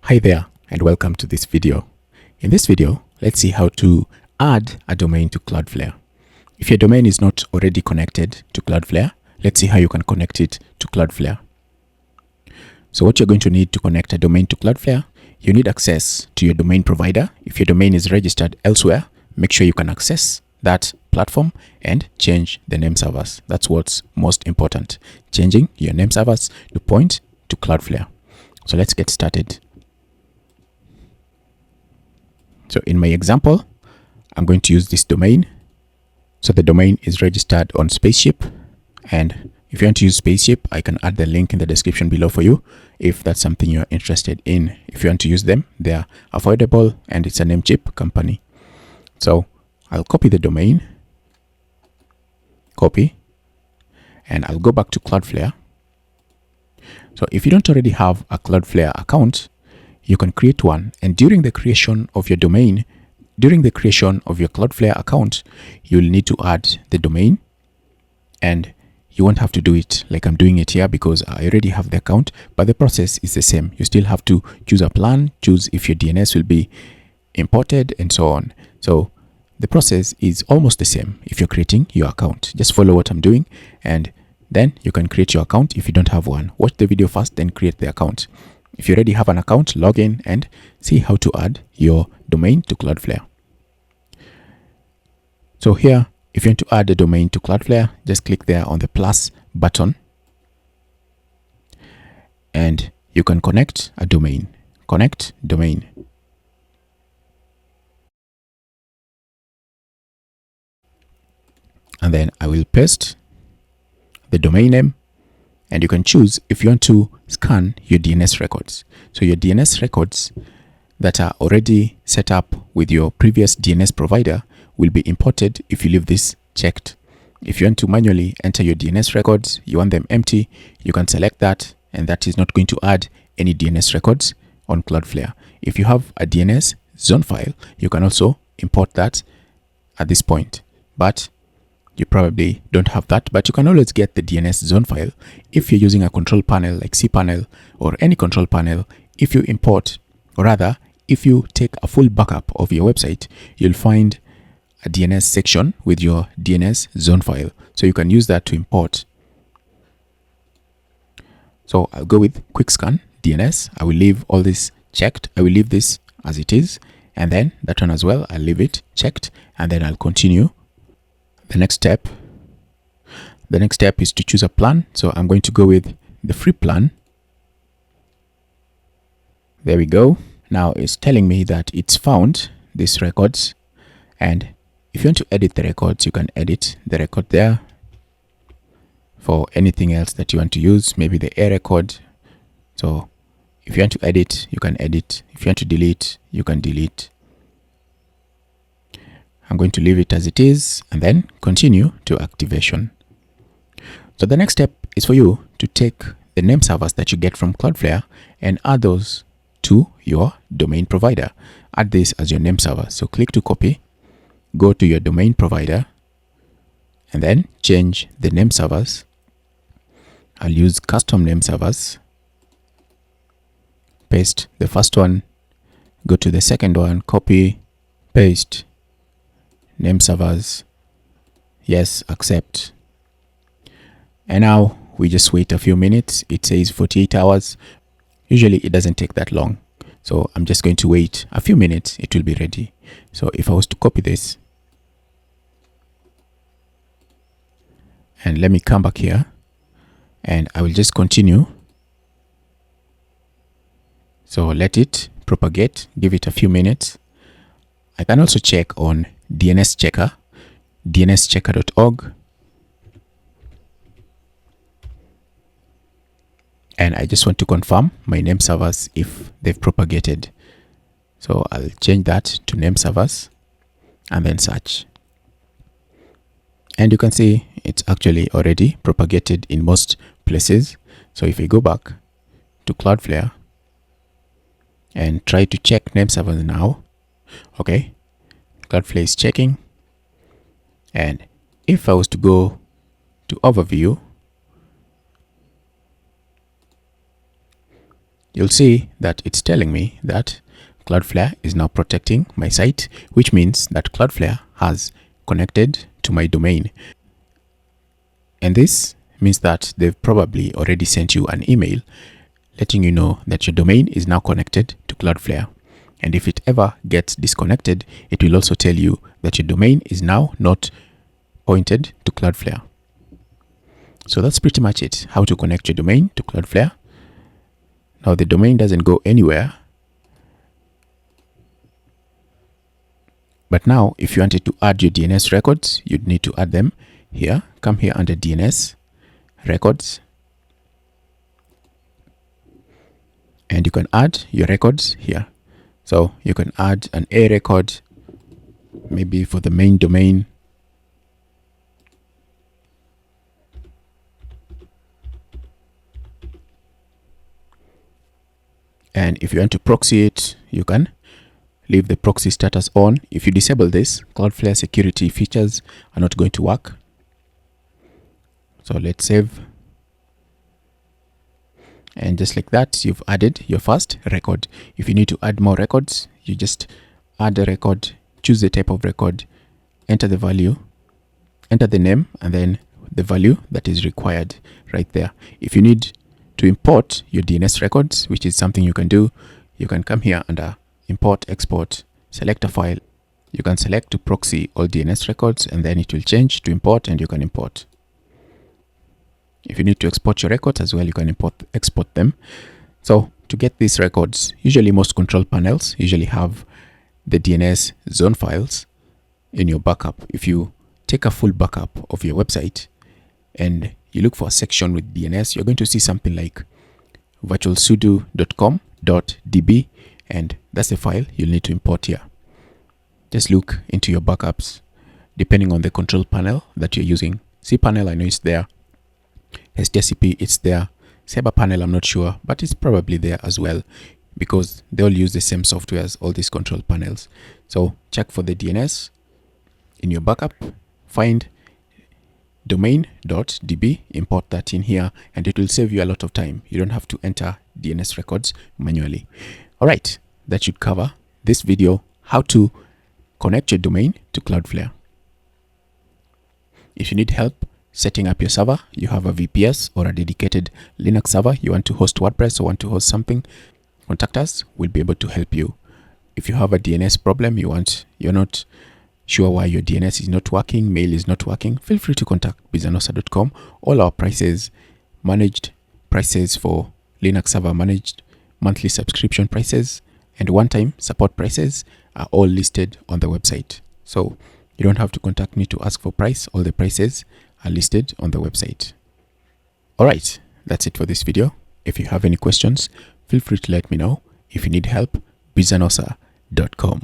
Hi there and welcome to this video. In this video, let's see how to add a domain to Cloudflare. If your domain is not already connected to Cloudflare, let's see how you can connect it to Cloudflare. So what you're going to need to connect a domain to Cloudflare, you need access to your domain provider. If your domain is registered elsewhere, make sure you can access that platform and change the name servers. That's what's most important, changing your name servers to point to Cloudflare. So let's get started. So in my example, I'm going to use this domain. So the domain is registered on Spaceship. And if you want to use Spaceship, I can add the link in the description below for you if that's something you're interested in. If you want to use them, they're affordable and it's a Namecheap company. So I'll copy the domain, copy, and I'll go back to Cloudflare. So if you don't already have a Cloudflare account, you can create one, and during the creation of your domain, during the creation of your Cloudflare account, you'll need to add the domain, and you won't have to do it like I'm doing it here because I already have the account, but the process is the same. You still have to choose a plan, choose if your DNS will be imported and so on. So the process is almost the same if you're creating your account. Just follow what I'm doing and then you can create your account if you don't have one. Watch the video first, then create the account. If you already have an account, log in and see how to add your domain to Cloudflare. So here, if you want to add a domain to Cloudflare, just click there on the plus button and you can connect a domain. Connect domain. And then I will paste the domain name. And you can choose if you want to scan your DNS records. So your DNS records that are already set up with your previous DNS provider will be imported if you leave this checked. If you want to manually enter your DNS records, you want them empty, you can select that, and that is not going to add any DNS records on Cloudflare. If you have a DNS zone file, you can also import that at this point. But you probably don't have that, but you can always get the DNS zone file if you're using a control panel like cPanel or any control panel. If you import, or rather, if you take a full backup of your website, you'll find a DNS section with your DNS zone file. So you can use that to import. So I'll go with quick scan DNS. I will leave all this checked. I will leave this as it is. And then that one as well, I'll leave it checked. And then I'll continue. The next step is to choose a plan. So I'm going to go with the free plan. There we go. Now it's telling me that it's found these records. And if you want to edit the records, you can edit the record there for anything else that you want to use, maybe the A record. So if you want to edit, you can edit. If you want to delete, you can delete. I'm going to leave it as it is and then continue to activation. So the next step is for you to take the name servers that you get from Cloudflare and add those to your domain provider. Add this as your name server. So click to copy, go to your domain provider and then change the name servers. I'll use custom name servers. Paste the first one, go to the second one, copy, paste. Name servers, yes, accept. And now we just wait a few minutes. It says 48 hours. Usually it doesn't take that long. So I'm just going to wait a few minutes. It will be ready. So if I was to copy this and let me come back here and I will just continue. So let it propagate, give it a few minutes. I can also check on DNS checker, dnschecker.org. And I just want to confirm my name servers if they've propagated. So I'll change that to name servers and then search. And you can see it's actually already propagated in most places. So if I go back to Cloudflare and try to check name servers now, okay, Cloudflare is checking. And if I was to go to overview, you'll see that it's telling me that Cloudflare is now protecting my site, which means that Cloudflare has connected to my domain. And this means that they've probably already sent you an email letting you know that your domain is now connected to Cloudflare. And if it ever gets disconnected, it will also tell you that your domain is now not pointed to Cloudflare. So that's pretty much it, how to connect your domain to Cloudflare. Now the domain doesn't go anywhere. But now if you wanted to add your DNS records, you'd need to add them here. Come here under DNS records. And you can add your records here. So you can add an A record, maybe for the main domain. And if you want to proxy it, you can leave the proxy status on. If you disable this, Cloudflare security features are not going to work. So let's save. And just like that, you've added your first record. If you need to add more records, you just add a record, choose the type of record, enter the value, enter the name, and then the value that is required right there. If you need to import your DNS records, which is something you can do, you can come here under import, export, select a file. You can select to proxy all DNS records, and then it will change to import, and you can import. If you need to export your records as well, you can export them. So to get these records, usually most control panels usually have the DNS zone files in your backup. If you take a full backup of your website and you look for a section with DNS, you're going to see something like virtualsudo.com.db, and that's the file you'll need to import here. Just look into your backups depending on the control panel that you're using. cPanel, I know it's there. STCP, it's there. CyberPanel, I'm not sure, but it's probably there as well because they all use the same software as all these control panels. So check for the DNS in your backup, find domain.db, import that in here, and it will save you a lot of time. You don't have to enter DNS records manually. All right, that should cover this video, how to connect your domain to Cloudflare. If you need help setting up your server, you have a VPS or a dedicated Linux server, you want to host WordPress or want to host something, contact us. We'll be able to help you. If you have a DNS problem, you're not sure why your DNS is not working, mail is not working, feel free to contact bizanosa.com. All our prices, managed prices for Linux server, managed monthly subscription prices, and one-time support prices are all listed on the website. So you don't have to contact me to ask for price. All the prices are listed on the website. All right, that's it for this video. If you have any questions, feel free to let me know. If you need help, bizanosa.com.